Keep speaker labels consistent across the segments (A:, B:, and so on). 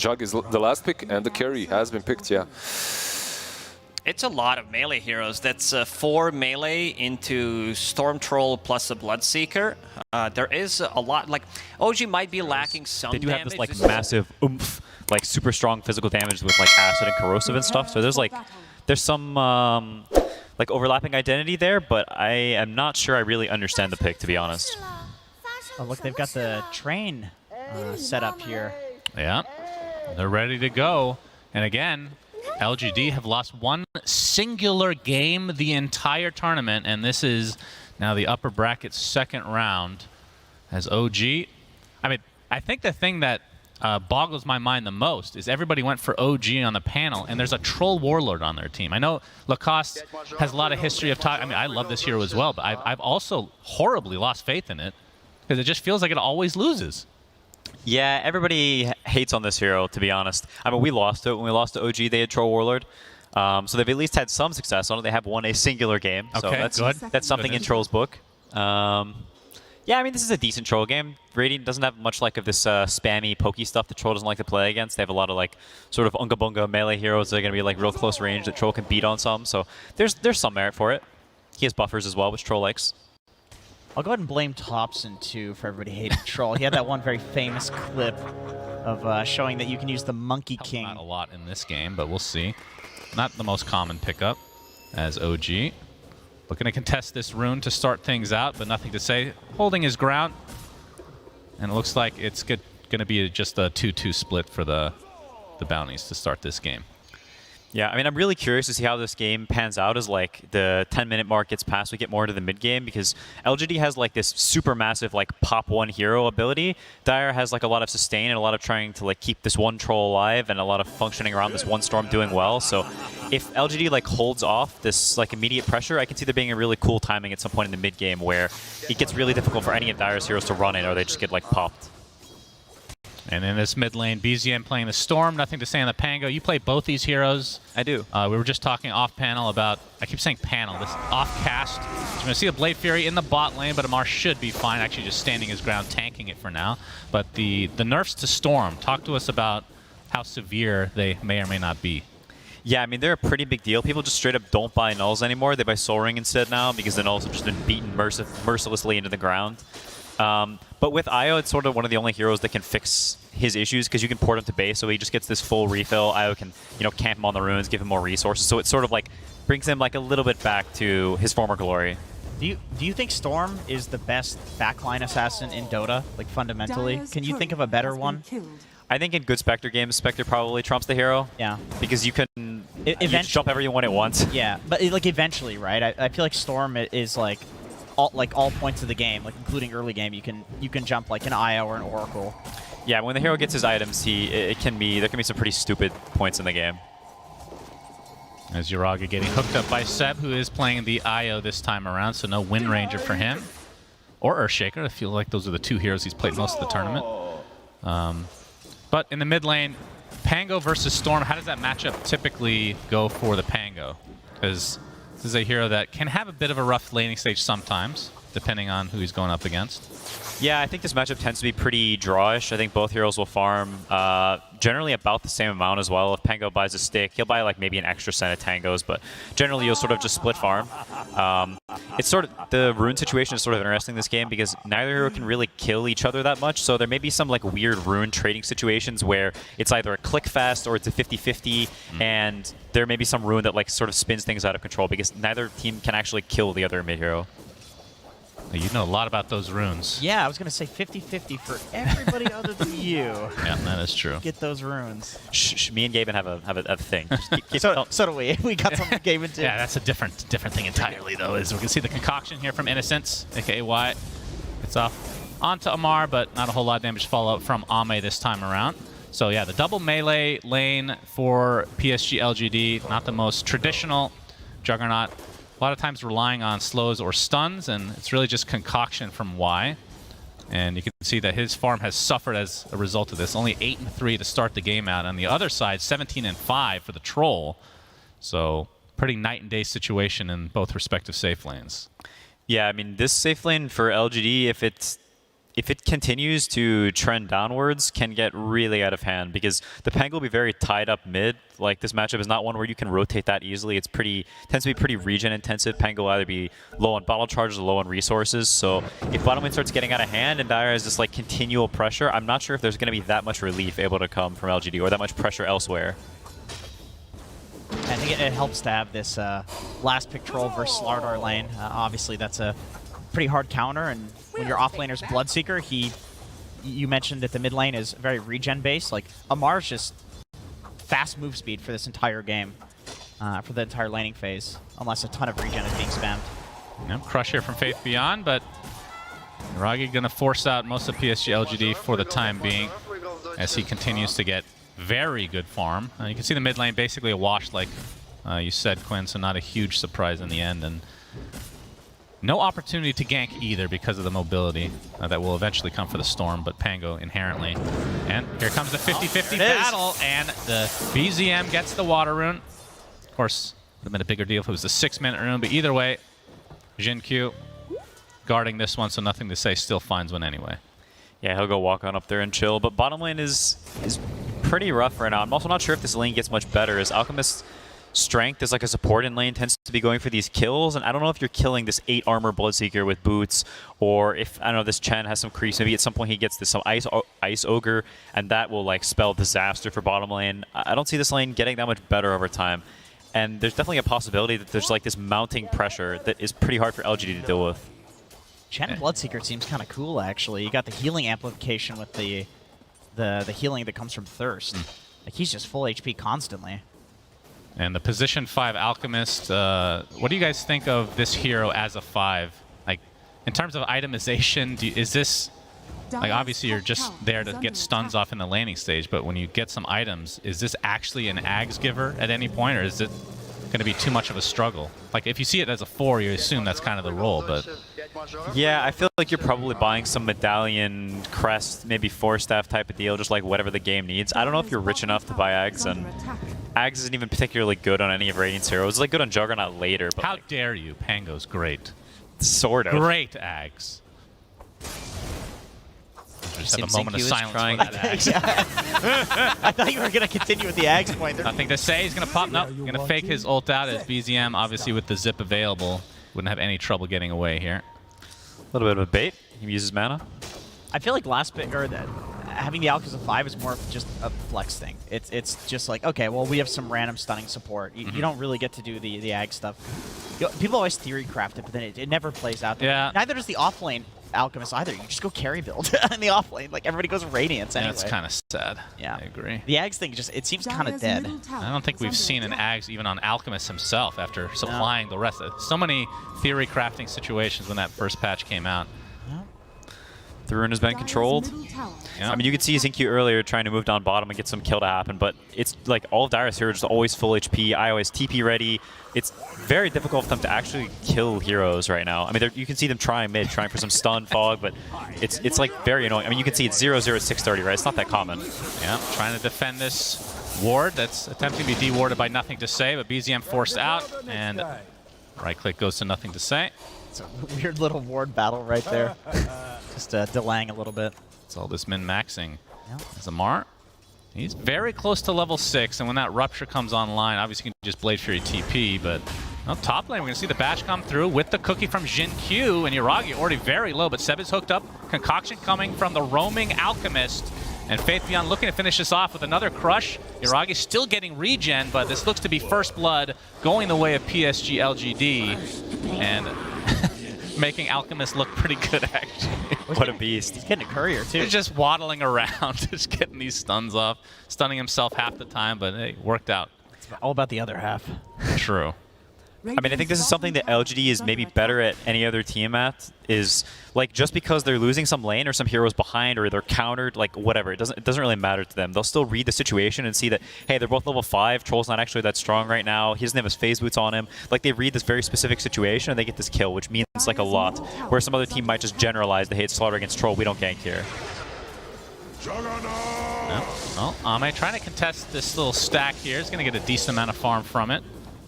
A: Jug is the last pick, and the carry has been picked, yeah.
B: It's a lot of melee heroes. That's 4 melee into Storm Troll plus a Bloodseeker. There is a lot, like, OG might be lacking some damage.
C: They do have this, like, massive oomph, like, super strong physical damage with, like, acid and corrosive and stuff. So there's some, like, overlapping identity there, but I am not sure I really understand the pick, to be honest.
D: Oh, look, they've got the train set up here.
E: Yeah, they're ready to go. And again, LGD have lost one singular game the entire tournament, and this is now the upper bracket second round as OG. I mean, I think the thing that boggles my mind the most is everybody went for OG on the panel, and there's a Troll Warlord on their team. I know Lacoste has a lot of history of talk. I mean, I love this hero as well, but I've also horribly lost faith in it because it just feels like it always loses.
C: Yeah, everybody hates on this hero, to be honest. I mean, we lost it. When we lost to OG, they had Troll Warlord. So they've at least had some success on it. They have won a singular game.
E: Okay,
C: so that's something in Troll's book. Yeah, I mean, this is a decent Troll game. Radiant doesn't have much like of this spammy, pokey stuff that Troll doesn't like to play against. They have a lot of like sort of unga bunga melee heroes that are going to be like real close range that Troll can beat on some. So there's some merit for it. He has buffers as well, which Troll likes.
D: I'll go ahead and blame Thompson, too, for everybody hating Troll. He had that one very famous clip of showing that you can use the Monkey King.
E: Not a lot in this game, but we'll see. Not the most common pickup as OG. Looking to contest this rune to start things out, but nothing to say. Holding his ground. And it looks like it's going to be just a 2-2 split for the bounties to start this game.
C: Yeah, I mean, I'm really curious to see how this game pans out as, like, the 10-minute mark gets past, we get more into the mid-game, because LGD has, like, this super massive, like, pop one hero ability. Dire has, like, a lot of sustain and a lot of trying to, like, keep this one Troll alive and a lot of functioning around this one Storm doing well. So if LGD, like, holds off this, like, immediate pressure, I can see there being a really cool timing at some point in the mid-game where it gets really difficult for any of Dire's heroes to run in or they just get, like, popped.
E: And in this mid lane, BZM playing the Storm. Nothing to say on the Pango. You play both these heroes.
C: I do.
E: We were just talking off panel about, I keep saying panel, this off cast. You're going to see a Blade Fury in the bot lane, but Amar should be fine, actually just standing his ground, tanking it for now. But the nerfs to Storm, talk to us about how severe they may or may not be.
C: Yeah, I mean, they're a pretty big deal. People just straight up don't buy nulls anymore. They buy Soul Ring instead now because the nulls have just been beaten mercilessly into the ground. But with Io, it's sort of one of the only heroes that can fix his issues because you can port him to base, so he just gets this full refill. Io can, you know, camp him on the ruins, give him more resources. So it sort of like brings him like a little bit back to his former glory.
D: Do you think Storm is the best backline assassin in Dota, like fundamentally? Can you think of a better one?
C: I think in good Spectre games, Spectre probably trumps the hero. Yeah. Because you can you jump everyone at once.
D: Yeah, but like eventually, right? I feel like Storm is like all points of the game, like including early game, you can jump like an Io or an Oracle.
C: Yeah, when the hero gets his items, there can be some pretty stupid points in the game.
E: As Uraga getting hooked up by Seb, who is playing the Io this time around, so no Wind Ranger for him. Or Earthshaker, I feel like those are the two heroes he's played most of the tournament. But in the mid lane, Pango versus Storm, how does that matchup typically go for the Pango? Because this is a hero that can have a bit of a rough laning stage sometimes, depending on who he's going up against.
C: Yeah, I think this matchup tends to be pretty drawish. I think both heroes will farm generally about the same amount as well. If Pango buys a stick, he'll buy like maybe an extra set of tangos, but generally you'll sort of just split farm. It's sort of, the rune situation is sort of interesting this game because neither hero can really kill each other that much, so there may be some like weird rune trading situations where it's either a click fast or it's a 50-50, and there may be some rune that like sort of spins things out of control because neither team can actually kill the other mid hero.
E: You know a lot about those runes.
D: Yeah, I was going to say 50-50 for everybody other than you.
E: Yeah, that is true.
D: Get those runes.
C: Shh, me and Gaben have a thing.
D: So do we. We got something Gaben too.
E: Yeah, that's a different thing entirely, though. Is we can see the concoction here from Innocence, a.k.a. Wyatt. It's off onto Amar, but not a whole lot of damage fallout from Ame this time around. So yeah, the double melee lane for PSG.LGD, not the most traditional Juggernaut. A lot of times relying on slows or stuns, and it's really just concoction from Y. And you can see that his farm has suffered as a result of this. Only 8-3 to start the game out. On the other side, 17-5 for the Troll. So pretty night and day situation in both respective safe lanes.
C: Yeah, I mean, this safe lane for LGD, if it's if it continues to trend downwards, can get really out of hand because the Pango will be very tied up mid. Like this matchup is not one where you can rotate that easily. It's tends to be pretty regen intensive. Pango will either be low on bottle charges or low on resources. So if bottom lane starts getting out of hand and Dire has this like continual pressure, I'm not sure if there's going to be that much relief able to come from LGD or that much pressure elsewhere.
D: I think it helps to have this last pick troll versus Slardar lane. Obviously, that's a pretty hard counter, and when your offlaner's Bloodseeker, you mentioned that the mid lane is very regen based. Like Amar's just fast move speed for this entire game, for the entire laning phase, unless a ton of regen is being spammed.
E: Yep, crush here from Faith Beyond, but Ragi gonna force out most of PSG.LGD for the time being, as he continues to get very good farm. You can see the mid lane basically a wash, like you said, Quinn, so not a huge surprise in the end, and no opportunity to gank either because of the mobility that will eventually come for the Storm, but Pango inherently. And here comes the 50-50 battle, and the BZM gets the water rune. Of course, it would have been a bigger deal if it was the 6-minute rune, but either way, Jin Q guarding this one, so nothing to say, still finds one anyway.
C: Yeah, he'll go walk on up there and chill, but bottom lane is pretty rough right now. I'm also not sure if this lane gets much better, as Alchemist's strength as like a support in lane tends to be going for these kills, and I don't know if you're killing this 8 armor Bloodseeker with boots, or if, I don't know, this Chen has some creeps, maybe at some point he gets this some ice ogre, and that will like spell disaster for bottom lane. I don't see this lane getting that much better over time, and there's definitely a possibility that there's like this mounting pressure that is pretty hard for LGD to deal with.
D: Chen Bloodseeker seems kind of cool, actually. You got the healing amplification with the healing that comes from Thirst. Like, he's just full HP constantly.
E: And the position 5 Alchemist, what do you guys think of this hero as a 5? Like, in terms of itemization, is this, like, obviously you're just there to get stuns off in the laning stage, but when you get some items, is this actually an Ags giver at any point, or is it going to be too much of a struggle? Like, if you see it as a 4, you assume that's kind of the role, but...
C: Yeah, I feel like you're probably buying some medallion, crest, maybe 4-staff type of deal, just like whatever the game needs. I don't know if you're rich enough to buy Ags, and Ags isn't even particularly good on any of Radiant's heroes. It's like good on Juggernaut later, but
E: how
C: like,
E: dare you? Pango's great.
C: Sort of.
E: Great Ags. Just have a moment of silence for that Ags.
D: I thought you were going to continue with the Ags point.
E: Nothing to say. He's going to pop. Nope. Going to fake his ult out as BZM, obviously with the zip available, wouldn't have any trouble getting away here.
C: A little bit of a bait. He uses mana.
D: I feel like last pick, or that having the Alchemist of 5 is more of just a flex thing. It's just like, okay, well, we have some random stunning support. You don't really get to do the Ag stuff. People always theory craft it, but then it never plays out.
E: Yeah.
D: Neither does the offlane Alchemist either. You just go carry build in the offlane. Like, everybody goes Radiance anyway.
E: That's kind of sad.
D: Yeah.
E: I agree.
D: The Ags thing just, it seems kind of dead.
E: I don't think we've seen an Ags even on Alchemist himself after supplying the rest of it. So many theory crafting situations when that first patch came out.
C: The rune has been controlled. Yeah. I mean, you could see Zinq earlier trying to move down bottom and get some kill to happen, but it's like all of Dire's heroes are always full HP, iOS TP ready. It's very difficult for them to actually kill heroes right now. I mean, you can see them trying mid, trying for some stun fog, but it's like very annoying. I mean, you can see it's 0-0 at 6:30, right? It's not that common.
E: Yeah, trying to defend this ward that's attempting to be dewarded by Nothing to Say, but BZM forced out, and right click goes to Nothing to Say.
D: It's a weird little ward battle right there. Just delaying a little bit.
E: It's all this min-maxing. As Amar, he's very close to level 6, and when that Rupture comes online, obviously you can just Blade Fury TP, but top lane, we're going to see the bash come through with the cookie from Jin Q, and Yuragi already very low, but Seb is hooked up. Concoction coming from the roaming Alchemist, and Faith Beyond looking to finish this off with another crush. Yuragi still getting regen, but this looks to be first blood going the way of PSG.LGD, and making Alchemist look pretty good, actually.
C: What a beast.
D: He's getting a courier, too.
E: He's just waddling around, just getting these stuns off, stunning himself half the time, but hey, worked out.
D: It's all about the other half.
E: True.
C: I mean, I think this is something that LGD is maybe better at any other team at, is like just because they're losing some lane or some heroes behind or they're countered, like whatever, it doesn't really matter to them. They'll still read the situation and see that, hey, they're both level 5, Troll's not actually that strong right now, he doesn't have his phase boots on him. Like, they read this very specific situation and they get this kill, which means like a lot, where some other team might just generalize the hate slaughter against Troll, we don't gank here.
E: Well, Ame trying to contest this little stack here. He's going to get a decent amount of farm from it.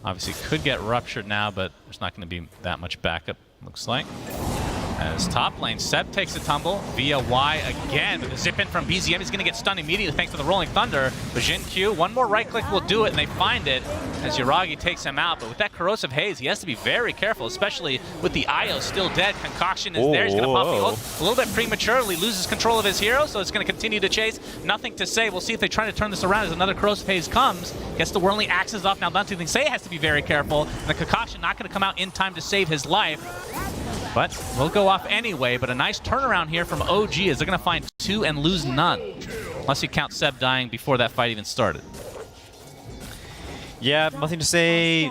E: Obviously could get ruptured now, but there's not going to be that much backup, looks like. As top lane, Seb takes a tumble via Y again, with a zip in from BZM. He's going to get stunned immediately thanks to the Rolling Thunder. But Jin Q, one more right click will do it, and they find it as Yuragi takes him out. But with that corrosive haze, he has to be very careful, especially with the Io still dead. Concoction is there. He's going to pop the ult a little bit prematurely, loses control of his hero, so it's going to continue to chase. Nothing to say. We'll see if they try to turn this around as another corrosive haze comes. Gets the whirling axes off. Now, nothing to say, has to be very careful. And the Concoction not going to come out in time to save his life. But we'll go off anyway, but a nice turnaround here from OG as they're going to find 2 and lose none. Unless you count Seb dying before that fight even started.
C: Yeah, nothing to say.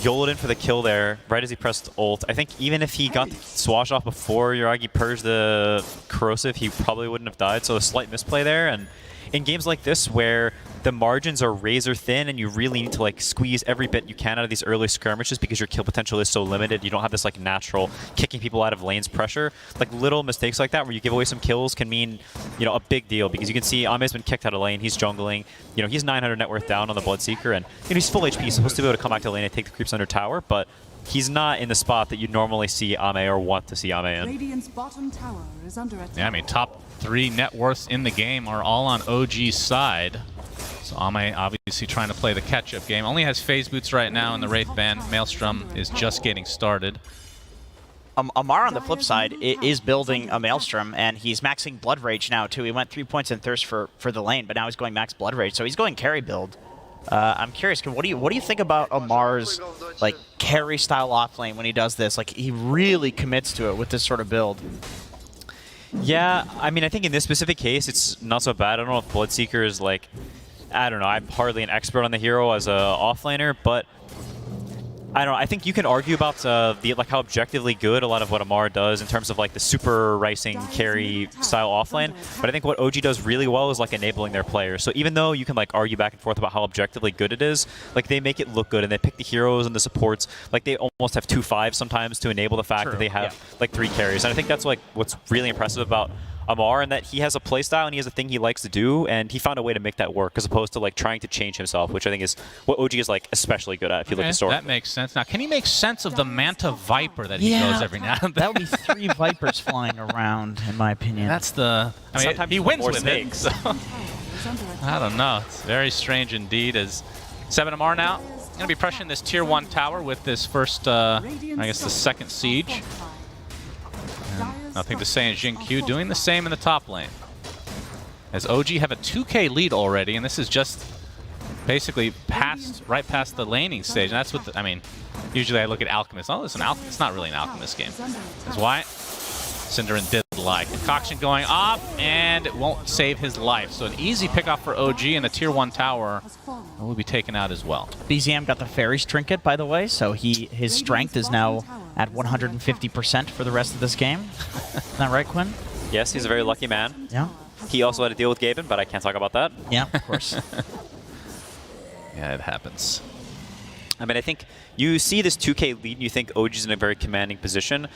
C: Yolled in for the kill there, right as he pressed ult. I think even if he got the swash off before Yuragi purged the corrosive, he probably wouldn't have died, so a slight misplay there. And in games like this where the margins are razor thin and you really need to like squeeze every bit you can out of these early skirmishes because your kill potential is so limited, you don't have this like natural kicking people out of lanes pressure. Like little mistakes like that where you give away some kills can mean, you know, a big deal, because you can see Ame's been kicked out of lane, he's jungling, you know, he's 900 net worth down on the Bloodseeker, and you know, he's full HP, supposed to be able to come back to lane and take the creeps under tower, but he's not in the spot that you normally see Ame or want to see Ame in.
F: Radiant's bottom tower is under attack.
E: Yeah, I mean, top 3 net worths in the game are all on OG's side. So Ame obviously trying to play the catch-up game. Only has phase boots right now in the Wraith Band. Maelstrom is just getting started.
D: Amar on the flip side is building a Maelstrom, and he's maxing Blood Rage now too. He went 3 points in Thirst for the lane, but now he's going max Blood Rage, so he's going carry build. I'm curious, what do you think about Amar's like carry style offlane when he does this? Like he really commits to it with this sort of build.
C: Yeah, I mean, I think in this specific case, it's not so bad. I don't know if Bloodseeker is like, I don't know, I'm hardly an expert on the hero as a offlaner, but I don't know, I think you can argue about like how objectively good a lot of what Amar does in terms of like the super ricing carry style offlane, but I think what OG does really well is like enabling their players. So even though you can like argue back and forth about how objectively good it is, like they make it look good and they pick the heroes and the supports, like they almost have 2-5 sometimes to enable the fact that they have like 3 carries. And I think that's like what's really impressive about Amar, and that he has a playstyle and he has a thing he likes to do, and he found a way to make that work as opposed to like trying to change himself, which I think is what OG is like especially good at if you look historically.
E: That makes sense. Now, can he make sense of the Manta Viper that he goes every now and then?
D: That would be 3 Vipers flying around, in my opinion.
E: That's the... I mean,
C: sometimes
E: he wins with
C: snakes.
E: it, so... I don't know. It's very strange indeed, as 7 Amar now going to be pressuring this tier 1 tower with this first, I guess the second siege. And nothing to say in Jin Q doing the same in the top lane. As OG have a 2K lead already, and this is just basically right past the laning stage. And that's what I mean, usually I look at Alchemist. Oh, it's an Alchemist. It's not really an Alchemist game. That's why Cinderin did lie. Concoction going off, and it won't save his life. So an easy pickoff for OG, and the tier 1 tower will be taken out as well.
D: BZM got the Fairies Trinket, by the way, so his strength is now at 150% for the rest of this game. Isn't that right, Quinn?
C: Yes, he's a very lucky man.
D: Yeah.
C: He also had to deal with Gaben, but I can't talk about that.
D: Yeah, of course.
E: Yeah, it happens.
C: I mean, I think you see this 2K lead and you think OG's in a very commanding position.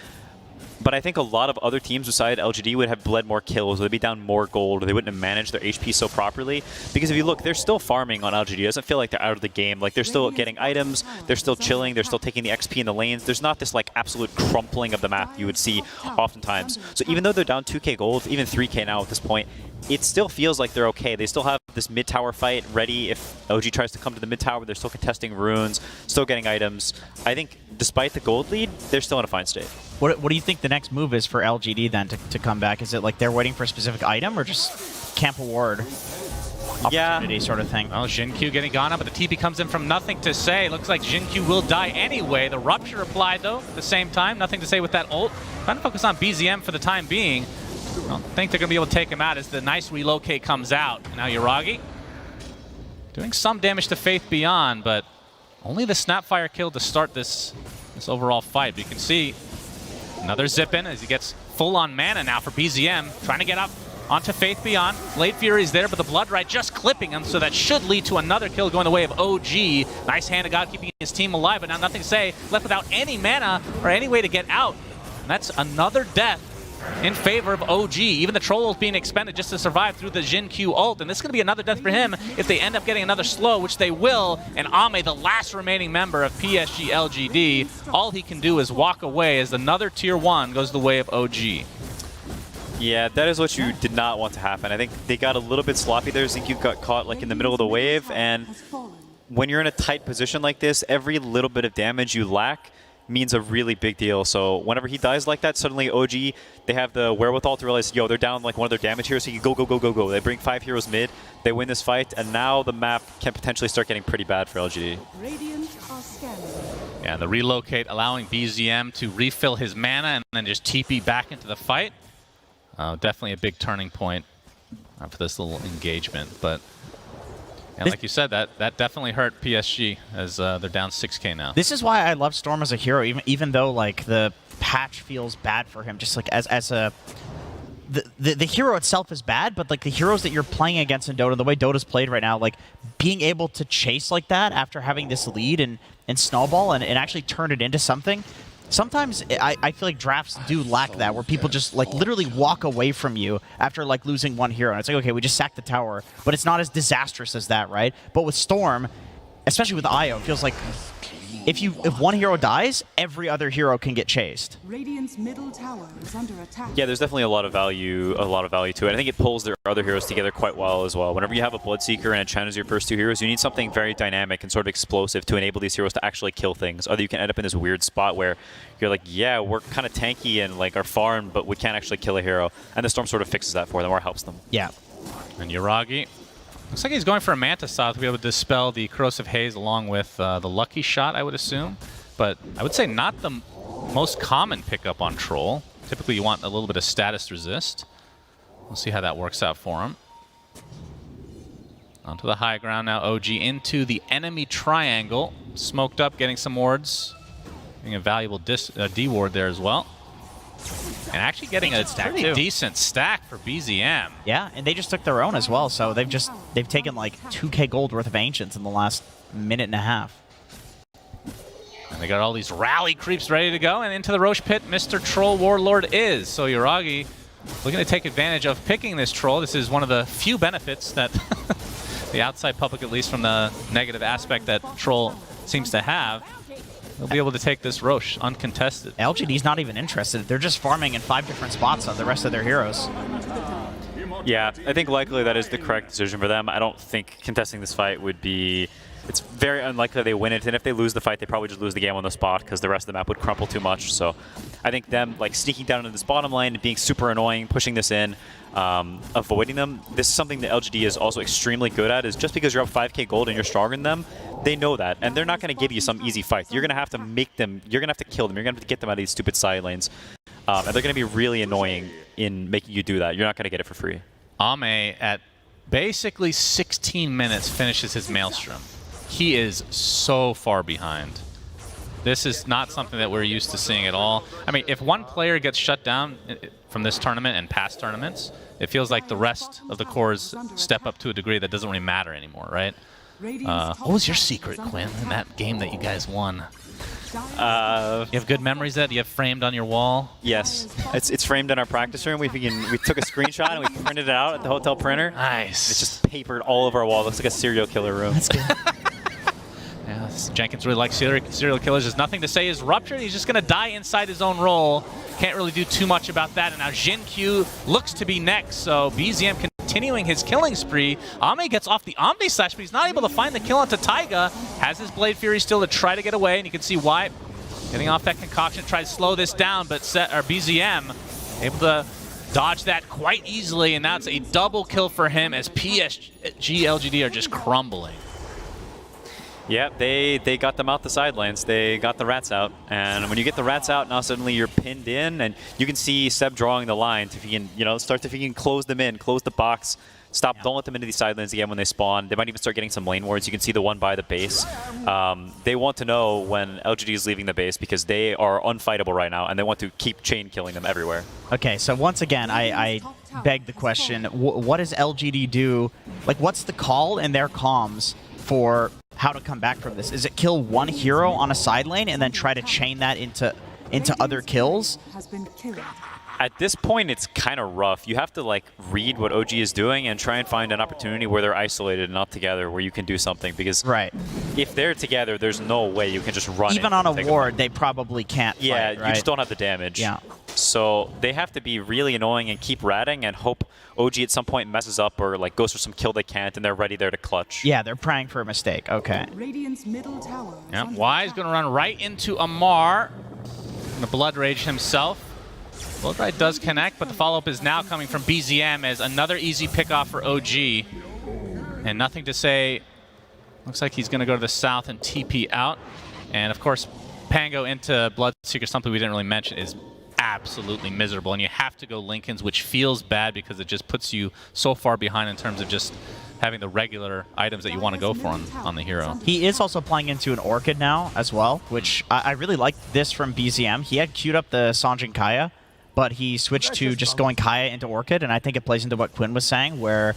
C: But I think a lot of other teams beside LGD would have bled more kills, or they'd be down more gold, or they wouldn't have managed their HP so properly. Because if you look, they're still farming on LGD. It doesn't feel like they're out of the game. Like, they're still getting items, they're still chilling, they're still taking the XP in the lanes. There's not this, like, absolute crumpling of the map you would see oftentimes. So even though they're down 2K gold, even 3K now at this point, it still feels like they're okay. They still have this mid-tower fight ready if OG tries to come to the mid-tower. They're still contesting runes, still getting items. I think despite the gold lead, they're still in a fine state.
D: What do you think the next move is for LGD then to come back? Is it like they're waiting for a specific item, or just camp a ward opportunity sort of thing?
E: Well, Jin Q getting gone up, but the TP comes in from nothing to say. Looks like Jin Q will die anyway. The Rupture applied, though, at the same time. Nothing to say with that ult. Trying to focus on BZM for the time being. I don't think they're going to be able to take him out as the nice relocate comes out. Now Yuragi doing some damage to Faith Beyond, but only the Snapfire kill to start this overall fight. But you can see another zip in as he gets full on mana now for BZM, trying to get up onto Faith Beyond. Blade Fury's there, but the Blood Right just clipping him, so that should lead to another kill going the way of OG. Nice hand of God keeping his team alive, but now nothing to say. Left without any mana or any way to get out. And that's another death in favor of OG. Even the troll ult being expended just to survive through the Jin Q ult. And this is going to be another death for him if they end up getting another slow, which they will. And Ame, the last remaining member of PSG.LGD, all he can do is walk away as another tier 1 goes the way of OG.
C: Yeah, that is what you did not want to happen. I think they got a little bit sloppy there. Xingqiu got caught like in the middle of the wave, and when you're in a tight position like this, every little bit of damage you lack means a really big deal. So whenever he dies like that, suddenly OG, they have the wherewithal to realize, yo, they're down like one of their damage heroes, so you go, go, go, go, go. They bring 5 heroes mid, they win this fight, and now the map can potentially start getting pretty bad for LGD.
E: Yeah, the relocate allowing BZM to refill his mana and then just TP back into the fight. Definitely a big turning point for this little engagement, but and like you said, that definitely hurt PSG as they're down 6k now.
D: This is why I love Storm as a hero, even though like the patch feels bad for him. Just like as a the hero itself is bad, but like the heroes that you're playing against in Dota, the way Dota's played right now, like being able to chase like that after having this lead and snowball and actually turn it into something. Sometimes I feel like drafts do lack that, where people just like literally walk away from you after like losing one hero. And it's like, okay, we just sacked the tower, but it's not as disastrous as that, right? But with Storm, especially with Io, it feels like if one hero dies, every other hero can get chased.
F: Radiant's middle tower is under attack.
C: Yeah, there's definitely a lot of value to it. I think it pulls their other heroes together quite well as well. Whenever you have a Bloodseeker and a Chen as your first 2 heroes, you need something very dynamic and sort of explosive to enable these heroes to actually kill things. Other you can end up in this weird spot where you're like, yeah, we're kind of tanky and like are farm, but we can't actually kill a hero. And the Storm sort of fixes that for them or helps them.
D: Yeah.
E: And Yuragi, looks like he's going for a Manta Saw to be able to dispel the Corrosive Haze along with the Lucky Shot, I would assume. But I would say not the most common pickup on Troll. Typically you want a little bit of status resist. We'll see how that works out for him. Onto the high ground now, OG into the enemy triangle. Smoked up, getting some wards. Getting a valuable D-ward there as well. And actually getting a pretty decent stack for BZM.
D: Yeah, and they just took their own as well, so they've taken like 2k gold worth of Ancients in the last minute and a half.
E: And they got all these rally creeps ready to go, and into the Roche pit, Mr. Troll Warlord is. So Yuragi looking to take advantage of picking this Troll. This is one of the few benefits that the outside public, at least from the negative aspect that Troll seems to have. They'll be able to take this Roche uncontested.
D: LGD's not even interested. They're just farming in 5 different spots on the rest of their heroes.
C: Yeah, I think likely that is the correct decision for them. I don't think contesting this fight would be... It's very unlikely they win it, and if they lose the fight, they probably just lose the game on the spot because the rest of the map would crumple too much. So I think them like sneaking down into this bottom lane and being super annoying, pushing this in, avoiding them, this is something that LGD is also extremely good at, is just because you're up 5k gold and you're stronger than them, they know that, and they're not going to give you some easy fight. You're going to have to make them, you're going to have to kill them, you're going to have to get them out of these stupid side lanes, and they're going to be really annoying in making you do that. You're not going to get it for free.
E: Ame at basically 16 minutes finishes his Maelstrom. He is so far behind. This is not something that we're used to seeing at all. I mean, if one player gets shut down from this tournament and past tournaments, it feels like the rest of the cores step up to a degree that doesn't really matter anymore, right? What was your secret, Quinn, in that game that you guys won? You have good memories that you have framed on your wall?
C: Yes, it's framed in our practice room. We took a screenshot and we printed it out at the hotel printer.
E: Nice.
C: It's just papered all over our wall. It looks like a serial killer room.
D: That's good.
E: Yeah, Jenkins really likes serial killers. There's nothing to say. He's ruptured. He's just going to die inside his own role. Can't really do too much about that. And now Jin Q looks to be next. So BZM continuing his killing spree. Ame gets off the Omni Slash, but he's not able to find the kill onto Taiga. Has his Blade Fury still to try to get away, and you can see why. Getting off that concoction, try to slow this down, but BZM able to dodge that quite easily, and that's a double kill for him as PSG.LGD are just crumbling.
C: Yeah, they got them out the side lanes. They got the rats out. And when you get the rats out, now suddenly you're pinned in, and you can see Seb drawing the line to if he can, start to if he can close them in, close the box, stop, don't let them into these side lanes again when they spawn. They might even start getting some lane wards. You can see the one by the base. They want to know when LGD is leaving the base because they are unfightable right now, and they want to keep chain killing them everywhere.
D: Okay, so once again, I beg the question, what does LGD do? Like, what's the call in their comms for how to come back from this? Is it kill one hero on a side lane and then try to chain that into other kills?
C: At this point, it's kind of rough. You have to like read what OG is doing and try and find an opportunity where they're isolated and not together, where you can do something. Because if they're together, there's no way you can just run.
D: Even on a ward, they probably can't.
C: Yeah,
D: fight, right?
C: you just don't have the damage.
D: Yeah.
C: So they have to be really annoying and keep ratting and hope OG at some point messes up or like goes for some kill they can't, and they're ready there to clutch.
D: Yeah, they're praying for a mistake. Okay.
F: Radiant's middle tower.
E: Yeah, Y is going to run right into Amar. The Blood Rage himself. Blood Rage does connect, but the follow-up is now coming from BZM as another easy pickoff for OG. And nothing to say. Looks like he's going to go to the south and TP out. And of course, Pango into Bloodseeker, something we didn't really mention, is absolutely miserable. And you have to go Lincoln's, which feels bad because it just puts you so far behind in terms of just having the regular items that you want to go for on the hero.
D: He is also playing into an Orchid now as well, which I really like this from BZM. He had queued up the Sanjin Kaya, but he switched to just going Kaya into Orchid, and I think it plays into what Quinn was saying, where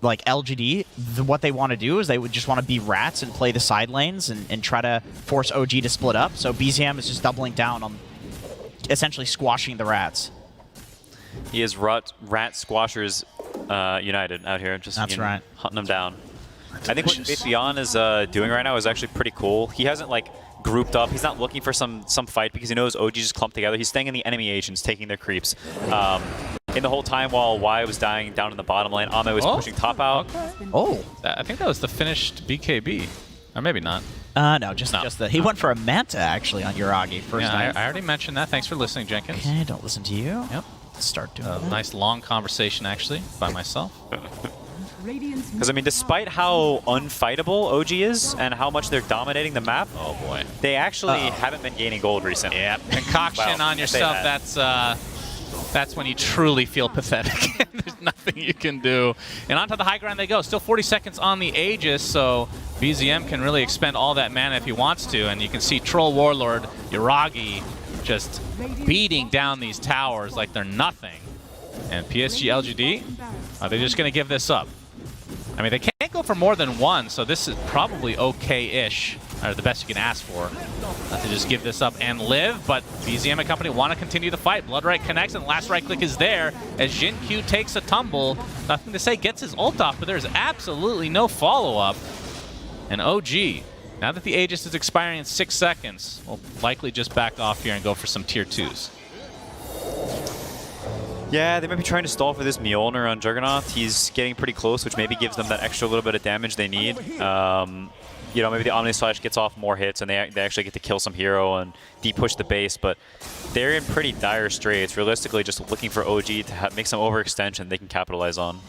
D: like LGD, what they want to do is they would just want to be rats and play the side lanes and try to force OG to split up. So BZM is just doubling down on essentially squashing the rats.
C: He is rat squashers united out here, just
D: That's right.
C: hunting them down. I think what Faith Beyond is doing right now is actually pretty cool. He hasn't like grouped up. He's not looking for some fight because he knows OG just clumped together. He's staying in the enemy agents, taking their creeps. In the whole time while Y was dying down in the bottom lane, Ame was pushing top out.
E: Okay.
D: Oh.
E: I think that was the finished BKB. Or maybe not.
D: No, just the. He went for a Manta actually on Yuragi first night.
E: I already mentioned that. Thanks for listening, Jenkins.
D: Okay, don't listen to you.
E: Yep.
D: Start doing that.
E: Nice long conversation actually by myself.
C: Because I mean, despite how unfightable OG is and how much they're dominating the map,
E: Oh boy.
C: they actually haven't been gaining gold recently.
E: Yeah, concoction
C: Well,
E: on
C: I say
E: yourself, that's when you truly feel pathetic. There's nothing you can do. And onto the high ground they go. Still 40 seconds on the Aegis, so BZM can really expend all that mana if he wants to. And you can see Troll Warlord, Yuragi, just beating down these towers like they're nothing. And PSG.LGD, are they just going to give this up? I mean, they can't go for more than one, so this is probably okay-ish, or the best you can ask for, not to just give this up and live. But BZM and company want to continue the fight. Blood Right connects, and the last right click is there as Jin Q takes a tumble. Nothing to say, gets his ult off, but there's absolutely no follow-up. And OG, now that the Aegis is expiring in 6 seconds, will likely just back off here and go for some tier 2s.
C: Yeah, they might be trying to stall for this Mjolnir on Juggernaut. He's getting pretty close, which maybe gives them that extra little bit of damage they need. You know, maybe the Omni Slash gets off more hits and they actually get to kill some hero and de-push the base, but they're in pretty dire straits. Realistically, just looking for OG to make some overextension they can capitalize on.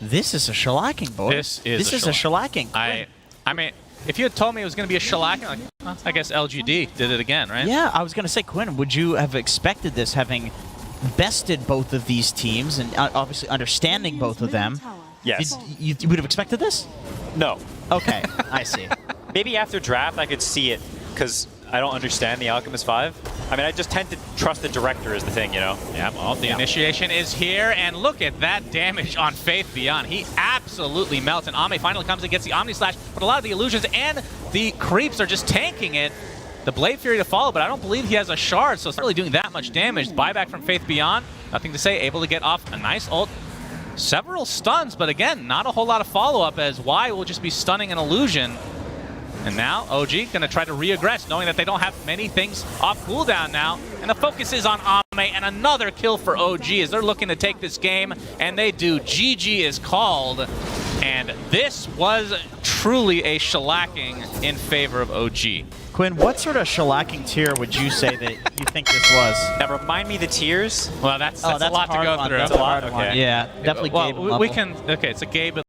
D: This is a shellacking, boys.
E: This is
D: a shellacking.
E: I mean, if you had told me it was going to be a shellacking, like, well, I guess LGD did it again, right?
D: Yeah, I was going to say, Quinn, would you have expected this, having bested both of these teams and obviously understanding both of them?
C: Yes.
D: You would have expected this?
C: No.
D: Okay, I see.
C: Maybe after draft I could see it because I don't understand the Alchemist 5. I mean, I just tend to trust the director is the thing, you know?
E: Yeah, well, the initiation is here, and look at that damage on Faith Beyond. He absolutely melts, and Ame finally comes and gets the Omni Slash, but a lot of the illusions and the creeps are just tanking it. The Blade Fury to follow, but I don't believe he has a shard, so it's not really doing that much damage. Buyback from Faith Beyond, nothing to say, able to get off a nice ult. Several stuns, but again, not a whole lot of follow-up as Y will just be stunning an illusion. And now OG going to try to re-aggress, knowing that they don't have many things off cooldown now. And the focus is on Ame, and another kill for OG as they're looking to take this game, and they do. GG is called, and this was truly a shellacking in favor of OG.
D: Quinn, what sort of shellacking tier would you say that you think this was?
C: Now remind me the tiers.
E: Well, that's a lot to go through.
D: That's a lot. Okay. Yeah, definitely Gabe
E: well, we can. Okay, it's a Gabe